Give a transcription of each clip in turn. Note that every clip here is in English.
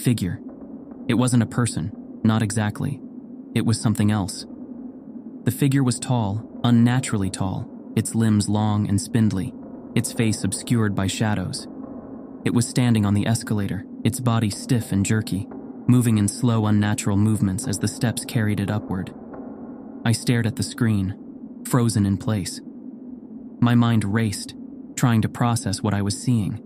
figure. It wasn't a person, not exactly. It was something else. The figure was tall, unnaturally tall, its limbs long and spindly, its face obscured by shadows. It was standing on the escalator, its body stiff and jerky, moving in slow, unnatural movements as the steps carried it upward. I stared at the screen, frozen in place. My mind raced, trying to process what I was seeing.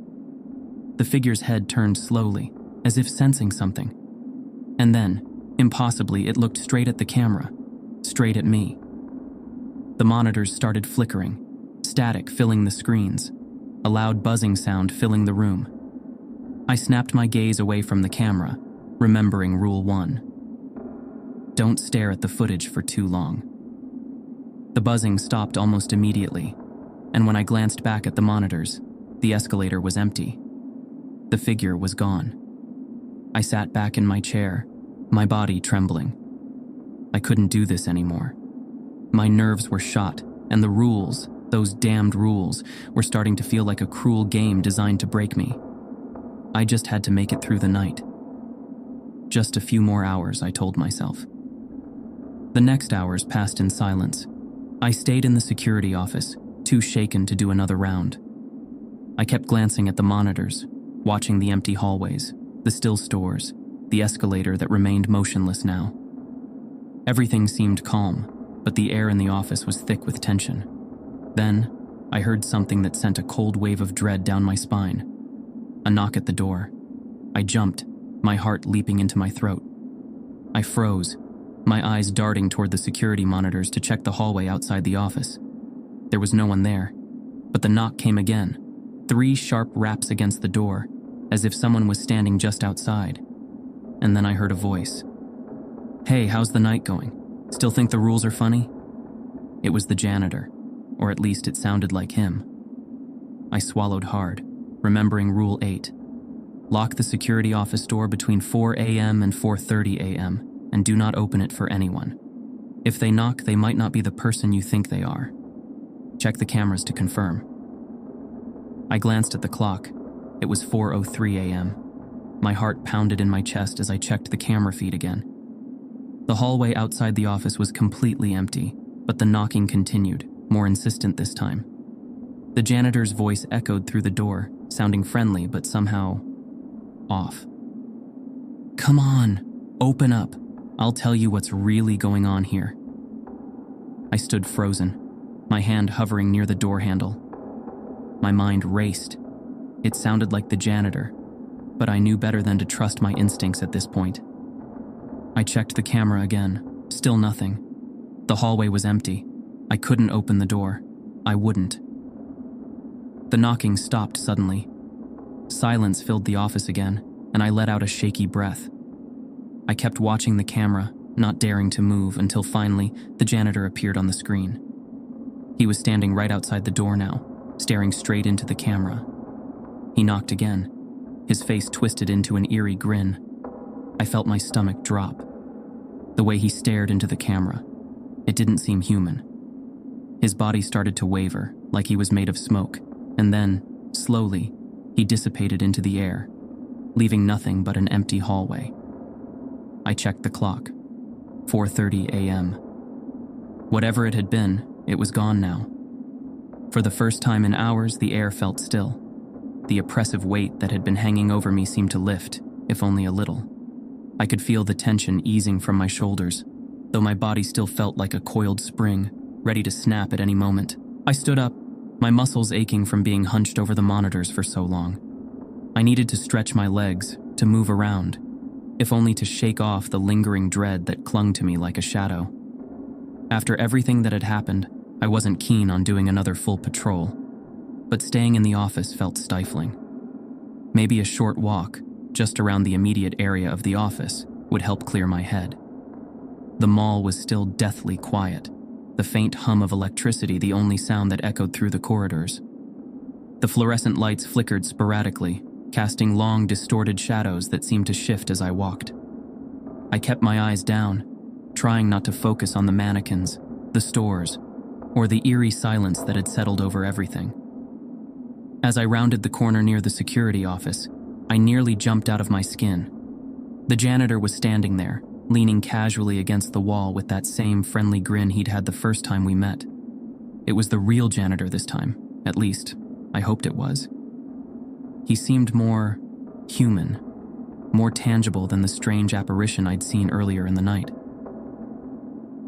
The figure's head turned slowly, as if sensing something. And then, impossibly, it looked straight at the camera, straight at me. The monitors started flickering, static filling the screens, a loud buzzing sound filling the room. I snapped my gaze away from the camera, remembering Rule 1. Don't stare at the footage for too long. The buzzing stopped almost immediately, and when I glanced back at the monitors, the escalator was empty. The figure was gone. I sat back in my chair, my body trembling. I couldn't do this anymore. My nerves were shot, and the rules, those damned rules, were starting to feel like a cruel game designed to break me. I just had to make it through the night. Just a few more hours, I told myself. The next hours passed in silence. I stayed in the security office, too shaken to do another round. I kept glancing at the monitors, watching the empty hallways, the still stores, the escalator that remained motionless now. Everything seemed calm, but the air in the office was thick with tension. Then, I heard something that sent a cold wave of dread down my spine. A knock at the door. I jumped, my heart leaping into my throat. I froze, my eyes darting toward the security monitors to check the hallway outside the office. There was no one there, but the knock came again, 3 sharp raps against the door, as if someone was standing just outside. And then I heard a voice. "Hey, how's the night going? Still think the rules are funny?" It was the janitor, or at least it sounded like him. I swallowed hard, remembering Rule 8. Lock the security office door between 4 a.m. and 4:30 a.m., and do not open it for anyone. If they knock, they might not be the person you think they are. Check the cameras to confirm. I glanced at the clock. It was 4:03 a.m. My heart pounded in my chest as I checked the camera feed again. The hallway outside the office was completely empty, but the knocking continued, more insistent this time. The janitor's voice echoed through the door, sounding friendly but somehow off. "Come on, open up. I'll tell you what's really going on here." I stood frozen, my hand hovering near the door handle. My mind raced. It sounded like the janitor, but I knew better than to trust my instincts at this point. I checked the camera again, still nothing. The hallway was empty. I couldn't open the door. I wouldn't. The knocking stopped suddenly. Silence filled the office again, and I let out a shaky breath. I kept watching the camera, not daring to move, until finally the janitor appeared on the screen. He was standing right outside the door now, staring straight into the camera. He knocked again, his face twisted into an eerie grin. I felt my stomach drop. The way he stared into the camera, it didn't seem human. His body started to waver, like he was made of smoke, and then, slowly, he dissipated into the air, leaving nothing but an empty hallway. I checked the clock. 4:30 a.m. Whatever it had been, it was gone now. For the first time in hours, the air felt still. The oppressive weight that had been hanging over me seemed to lift, if only a little. I could feel the tension easing from my shoulders, though my body still felt like a coiled spring, ready to snap at any moment. I stood up, my muscles aching from being hunched over the monitors for so long. I needed to stretch my legs, to move around, if only to shake off the lingering dread that clung to me like a shadow. After everything that had happened, I wasn't keen on doing another full patrol, but staying in the office felt stifling. Maybe a short walk, just around the immediate area of the office, would help clear my head. The mall was still deathly quiet, the faint hum of electricity the only sound that echoed through the corridors. The fluorescent lights flickered sporadically, casting long, distorted shadows that seemed to shift as I walked. I kept my eyes down, trying not to focus on the mannequins, the stores, or the eerie silence that had settled over everything. As I rounded the corner near the security office, I nearly jumped out of my skin. The janitor was standing there, leaning casually against the wall with that same friendly grin he'd had the first time we met. It was the real janitor this time, at least, I hoped it was. He seemed more human, more tangible than the strange apparition I'd seen earlier in the night.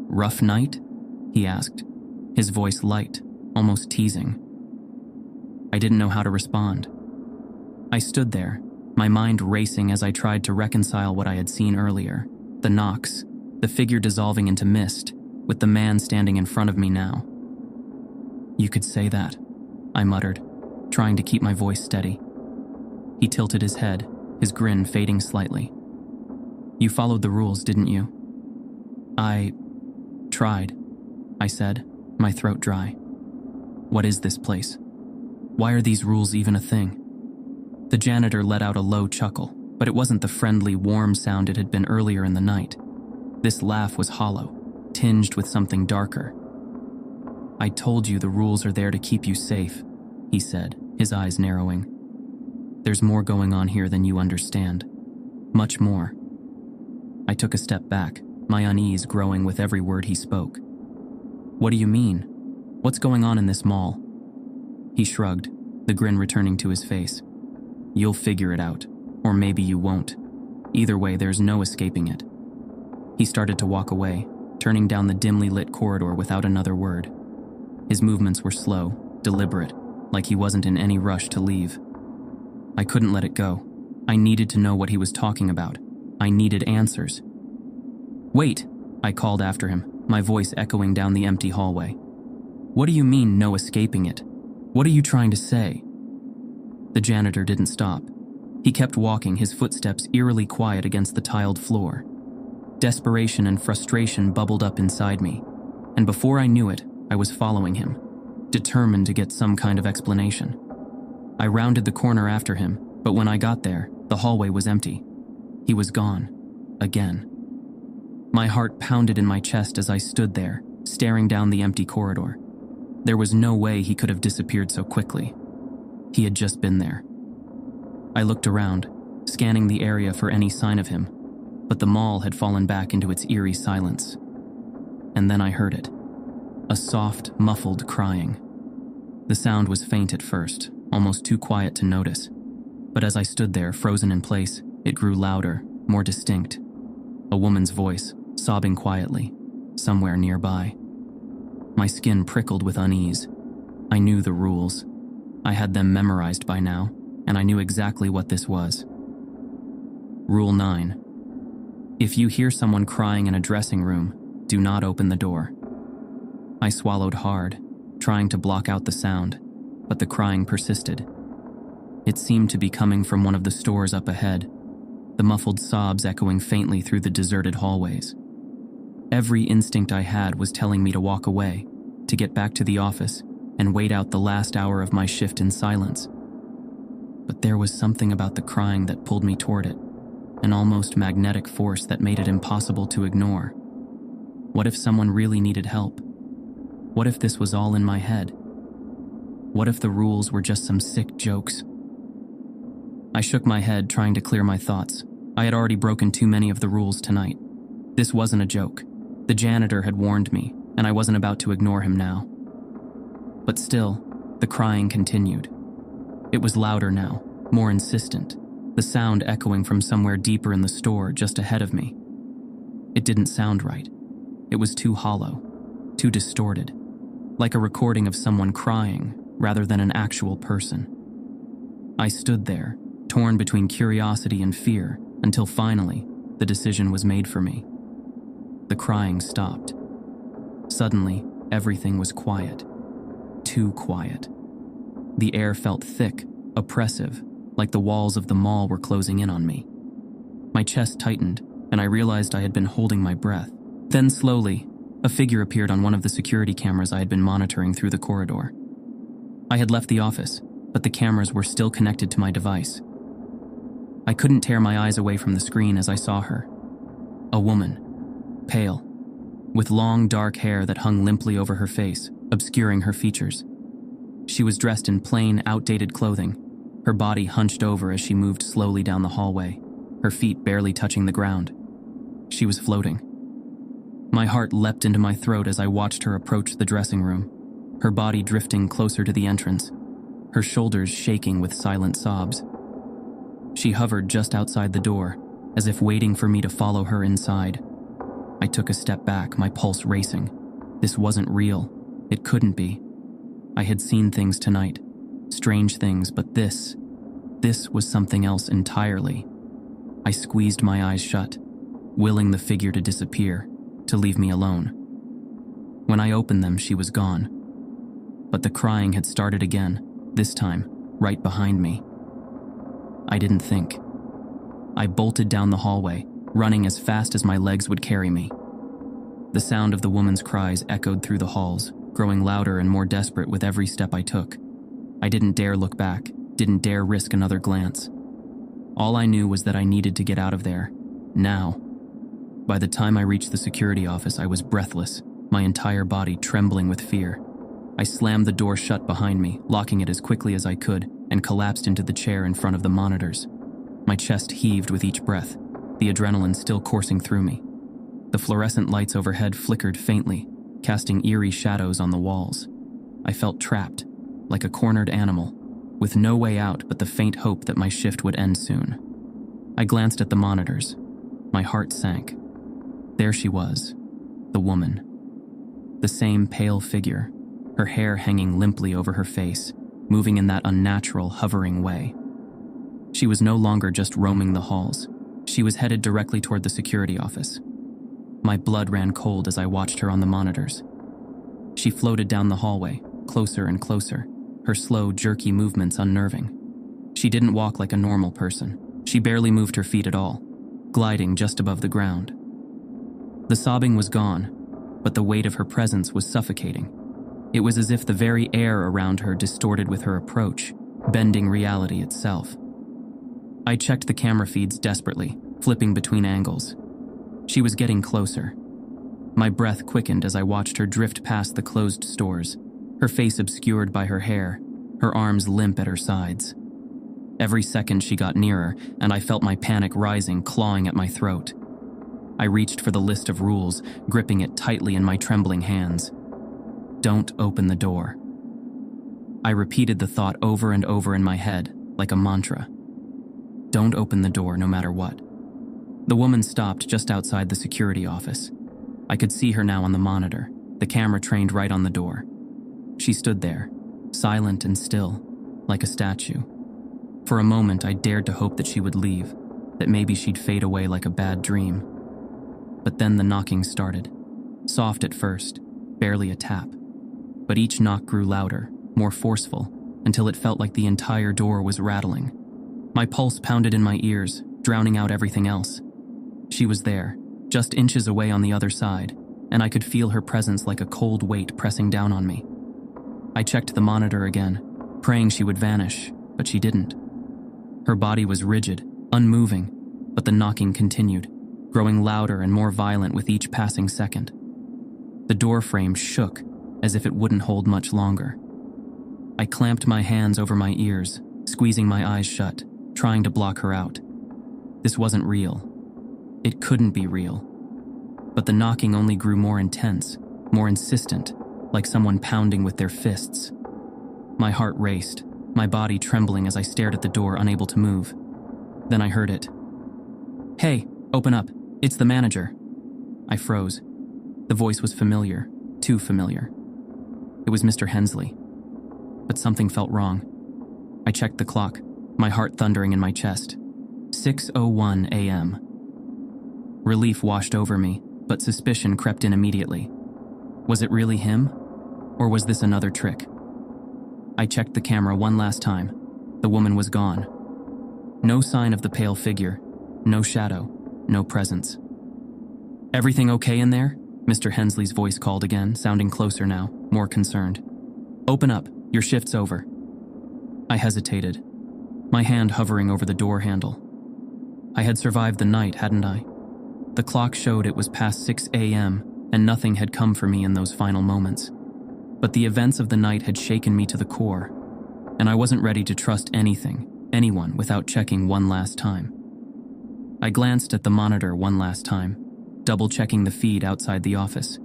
"Rough night?" he asked, his voice light, almost teasing. I didn't know how to respond. I stood there, my mind racing as I tried to reconcile what I had seen earlier, the knocks, the figure dissolving into mist, with the man standing in front of me now. "You could say that," I muttered, trying to keep my voice steady. He tilted his head, his grin fading slightly. "You followed the rules, didn't you?" "I tried," I said, my throat dry. "What is this place? Why are these rules even a thing?" The janitor let out a low chuckle, but it wasn't the friendly, warm sound it had been earlier in the night. This laugh was hollow, tinged with something darker. "I told you the rules are there to keep you safe," he said, his eyes narrowing. "There's more going on here than you understand. Much more." I took a step back, my unease growing with every word he spoke. "What do you mean? What's going on in this mall?" He shrugged, the grin returning to his face. "You'll figure it out, or maybe you won't. Either way, there's no escaping it." He started to walk away, turning down the dimly lit corridor without another word. His movements were slow, deliberate, like he wasn't in any rush to leave. I couldn't let it go. I needed to know what he was talking about. I needed answers. "Wait," I called after him, my voice echoing down the empty hallway. "What do you mean, no escaping it? What are you trying to say?" The janitor didn't stop. He kept walking, his footsteps eerily quiet against the tiled floor. Desperation and frustration bubbled up inside me, and before I knew it, I was following him, determined to get some kind of explanation. I rounded the corner after him, but when I got there, the hallway was empty. He was gone. Again. My heart pounded in my chest as I stood there, staring down the empty corridor. There was no way he could have disappeared so quickly. He had just been there. I looked around, scanning the area for any sign of him, but the mall had fallen back into its eerie silence. And then I heard it. A soft, muffled crying. The sound was faint at first, almost too quiet to notice. But as I stood there, frozen in place, it grew louder, more distinct. A woman's voice, sobbing quietly, somewhere nearby. My skin prickled with unease. I knew the rules. I had them memorized by now, and I knew exactly what this was. Rule 9. If you hear someone crying in a dressing room, do not open the door. I swallowed hard, trying to block out the sound, but the crying persisted. It seemed to be coming from one of the stores up ahead, the muffled sobs echoing faintly through the deserted hallways. Every instinct I had was telling me to walk away, to get back to the office, and wait out the last hour of my shift in silence. But there was something about the crying that pulled me toward it, an almost magnetic force that made it impossible to ignore. What if someone really needed help? What if this was all in my head? What if the rules were just some sick jokes? I shook my head, trying to clear my thoughts. I had already broken too many of the rules tonight. This wasn't a joke. The janitor had warned me, and I wasn't about to ignore him now. But still, the crying continued. It was louder now, more insistent, the sound echoing from somewhere deeper in the store just ahead of me. It didn't sound right. It was too hollow, too distorted, like a recording of someone crying rather than an actual person. I stood there, torn between curiosity and fear, until finally, the decision was made for me. The crying stopped. Suddenly, everything was quiet. Too quiet. The air felt thick, oppressive, like the walls of the mall were closing in on me. My chest tightened, and I realized I had been holding my breath. Then slowly, a figure appeared on one of the security cameras I had been monitoring through the corridor. I had left the office, but the cameras were still connected to my device. I couldn't tear my eyes away from the screen as I saw her. A woman, pale, with long dark hair that hung limply over her face, obscuring her features. She was dressed in plain, outdated clothing, her body hunched over as she moved slowly down the hallway. her feet barely touching the ground. She was floating. My heart leapt into my throat as I watched her approach the dressing room, her body drifting closer to the entrance, her shoulders shaking with silent sobs. She hovered just outside the door, as if waiting for me to follow her inside. I took a step back, my pulse racing. This wasn't real. It couldn't be. I had seen things tonight, strange things, but this was something else entirely. I squeezed my eyes shut, willing the figure to disappear, to leave me alone. When I opened them, she was gone. But the crying had started again, this time, right behind me. I didn't think. I bolted down the hallway, running as fast as my legs would carry me. The sound of the woman's cries echoed through the halls, growing louder and more desperate with every step I took. I didn't dare look back, didn't dare risk another glance. All I knew was that I needed to get out of there, now. By the time I reached the security office, I was breathless, my entire body trembling with fear. I slammed the door shut behind me, locking it as quickly as I could, and collapsed into the chair in front of the monitors. My chest heaved with each breath, the adrenaline still coursing through me. The fluorescent lights overhead flickered faintly, casting eerie shadows on the walls. I felt trapped, like a cornered animal, with no way out but the faint hope that my shift would end soon. I glanced at the monitors. My heart sank. There she was, the woman. The same pale figure, her hair hanging limply over her face, moving in that unnatural, hovering way. She was no longer just roaming the halls. She was headed directly toward the security office. My blood ran cold as I watched her on the monitors. She floated down the hallway, closer and closer, her slow, jerky movements unnerving. She didn't walk like a normal person. She barely moved her feet at all, gliding just above the ground. The sobbing was gone, but the weight of her presence was suffocating. It was as if the very air around her distorted with her approach, bending reality itself. I checked the camera feeds desperately, flipping between angles. She was getting closer. My breath quickened as I watched her drift past the closed stores, her face obscured by her hair, her arms limp at her sides. Every second she got nearer, and I felt my panic rising, clawing at my throat. I reached for the list of rules, gripping it tightly in my trembling hands. Don't open the door. I repeated the thought over and over in my head, like a mantra. Don't open the door, no matter what. The woman stopped just outside the security office. I could see her now on the monitor, the camera trained right on the door. She stood there, silent and still, like a statue. For a moment, I dared to hope that she would leave, that maybe she'd fade away like a bad dream. But then the knocking started. Soft at first, barely a tap. But each knock grew louder, more forceful, until it felt like the entire door was rattling. My pulse pounded in my ears, drowning out everything else. She was there, just inches away on the other side, and I could feel her presence like a cold weight pressing down on me. I checked the monitor again, praying she would vanish, but she didn't. Her body was rigid, unmoving, but the knocking continued, growing louder and more violent with each passing second. The door frame shook, as if it wouldn't hold much longer. I clamped my hands over my ears, squeezing my eyes shut, trying to block her out. This wasn't real. It couldn't be real. But the knocking only grew more intense, more insistent, like someone pounding with their fists. My heart raced, my body trembling as I stared at the door, unable to move. Then I heard it. "Hey, open up. It's the manager." I froze. The voice was familiar, too familiar. It was Mr. Hensley. But something felt wrong. I checked the clock, my heart thundering in my chest. 6:01 a.m. Relief washed over me, but suspicion crept in immediately. Was it really him? Or was this another trick? I checked the camera one last time. The woman was gone. No sign of the pale figure, no shadow, no presence. "Everything okay in there?" Mr. Hensley's voice called again, sounding closer now, more concerned. "Open up, your shift's over." I hesitated, my hand hovering over the door handle. I had survived the night, hadn't I? The clock showed it was past 6 a.m., and nothing had come for me in those final moments. But the events of the night had shaken me to the core, and I wasn't ready to trust anything, anyone, without checking one last time. I glanced at the monitor one last time, double-checking the feed outside the office.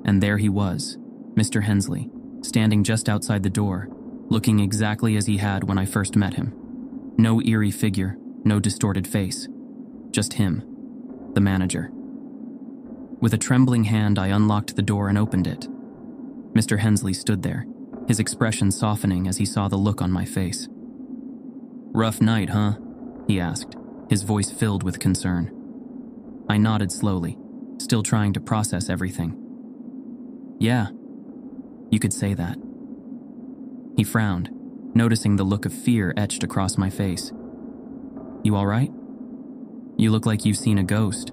And there he was, Mr. Hensley, standing just outside the door, looking exactly as he had when I first met him. No eerie figure, no distorted face. Just him, the manager. With a trembling hand, I unlocked the door and opened it. Mr. Hensley stood there, his expression softening as he saw the look on my face. "Rough night, huh?" he asked, his voice filled with concern. I nodded slowly, still trying to process everything. "Yeah, you could say that." He frowned, noticing the look of fear etched across my face. "You all right? You look like you've seen a ghost."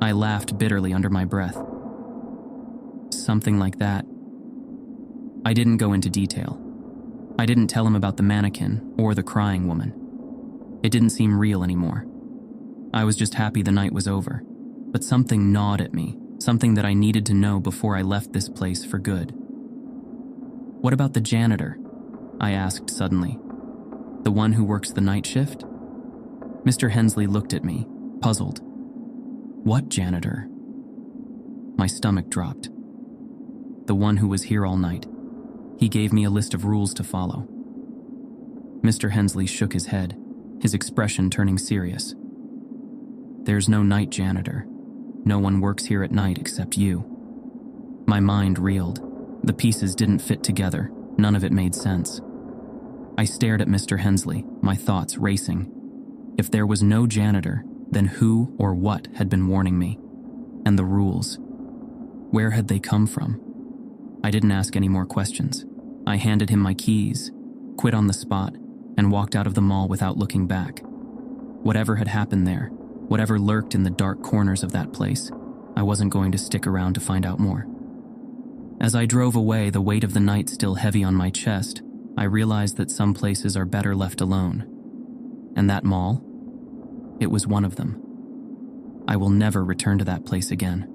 I laughed bitterly under my breath. "Something like that." I didn't go into detail. I didn't tell him about the mannequin or the crying woman. It didn't seem real anymore. I was just happy the night was over, but something gnawed at me, something that I needed to know before I left this place for good. "What about the janitor?" I asked suddenly. "The one who works the night shift?" Mr. Hensley looked at me, puzzled. "What janitor?" My stomach dropped. "The one who was here all night." He gave me a list of rules to follow. Mr. Hensley shook his head, his expression turning serious. "There's no night janitor. No one works here at night except you." My mind reeled. The pieces didn't fit together. None of it made sense. I stared at Mr. Hensley, my thoughts racing. If there was no janitor, then who or what had been warning me? And the rules. Where had they come from? I didn't ask any more questions. I handed him my keys, quit on the spot, and walked out of the mall without looking back. Whatever had happened there, whatever lurked in the dark corners of that place, I wasn't going to stick around to find out more. As I drove away, the weight of the night still heavy on my chest, I realized that some places are better left alone. And that mall? It was one of them. I will never return to that place again.